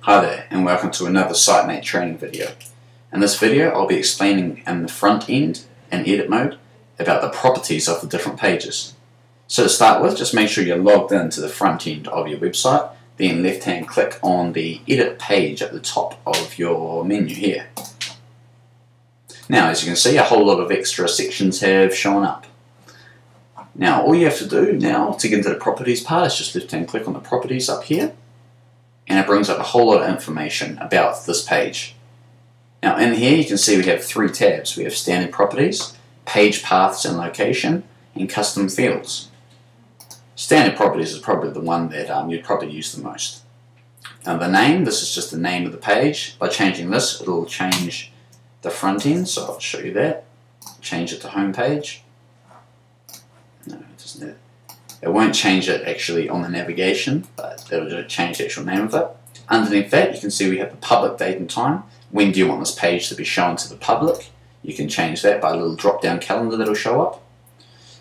Hi there, and welcome to another SiteMate training video. In this video I'll be explaining in the front end in edit mode about the properties of the different pages. So to start with, just make sure you're logged into the front end of your website, then left hand click on the edit page at the top of your menu here. Now as you can see, a whole lot of extra sections have shown up. Now all you have to do now to get into the properties part is just left hand click on the properties up here, and it brings up a whole lot of information about this page. Now in here you can see we have three tabs. We have standard properties, page paths and location, and custom fields. Standard properties is probably the one that you'd probably use the most. Now the name, this is just the name of the page. By changing this, it'll change the front end, so I'll show you that. Change it to home page. No, it doesn't. It won't change it actually on the navigation, but it'll just change the actual name of it. Underneath that you can see we have the public date and time. When do you want this page to be shown to the public? You can change that by a little drop down calendar that will show up.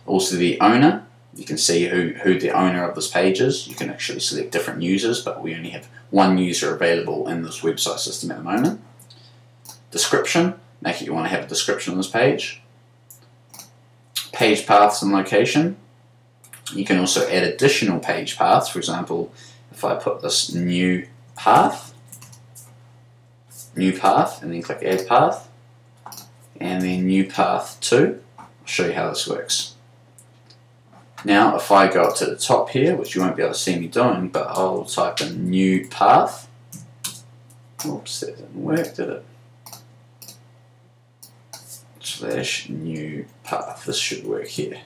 Also the owner, you can see who the owner of this page is. You can actually select different users, but we only have one user available in this website system at the moment. Description, make it you want to have a description on this page. Page paths and location. You can also add additional page paths. For example, if I put this new path, and then click add path, and then new path 2, I'll show you how this works. Now if I go up to the top here, which you won't be able to see me doing, but I'll type in new path. Oops, that didn't work, did it? / new path. This should work here.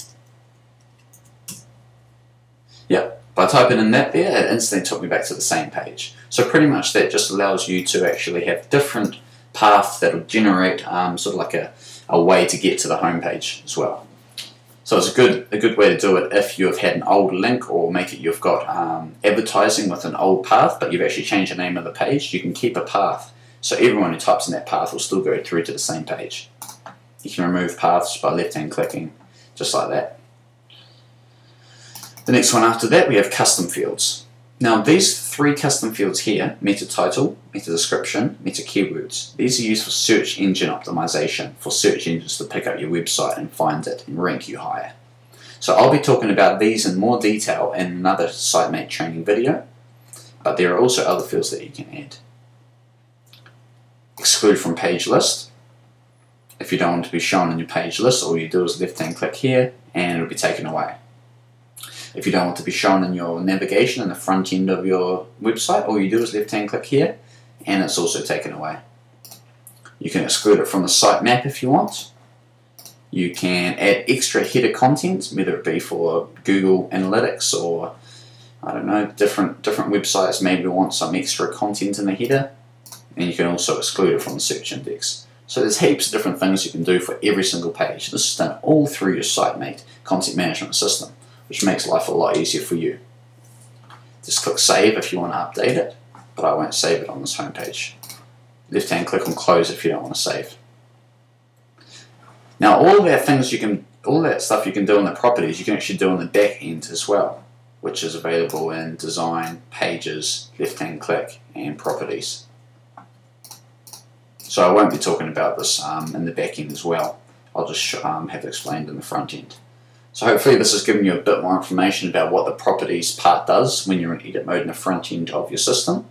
Yep, by typing in that there, it instantly took me back to the same page. So pretty much that just allows you to actually have different paths that will generate sort of like a way to get to the home page as well. So it's a good way to do it if you've had an old link, or make it you've got advertising with an old path, but you've actually changed the name of the page. You can keep a path, so everyone who types in that path will still go through to the same page. You can remove paths by left hand clicking, just like that. The next one after that, we have custom fields. Now these three custom fields here, meta title, meta description, meta keywords, these are used for search engine optimization, for search engines to pick up your website and find it and rank you higher. So I'll be talking about these in more detail in another SiteMate training video, but there are also other fields that you can add. Exclude from page list. If you don't want it to be shown on your page list, all you do is left hand click here and it'll be taken away. If you don't want to be shown in your navigation in the front end of your website, all you do is left hand click here and it's also taken away. You can exclude it from the site map if you want. You can add extra header content, whether it be for Google Analytics or I don't know, different websites maybe want some extra content in the header, and you can also exclude it from the search index. So there's heaps of different things you can do for every single page. This is done all through your SiteMate content management system, which makes life a lot easier for you. Just click save if you want to update it, but I won't save it on this home page. Left hand click on close if you don't want to save. Now all that stuff you can do in the properties, you can actually do on the back end as well, which is available in design, pages, left hand click, and properties. So I won't be talking about this in the back end as well. I'll just have it explained in the front end. So hopefully this has given you a bit more information about what the properties part does when you're in edit mode in the front end of your system.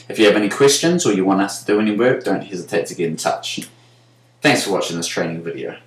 If you have any questions or you want us to do any work, don't hesitate to get in touch. Thanks for watching this training video.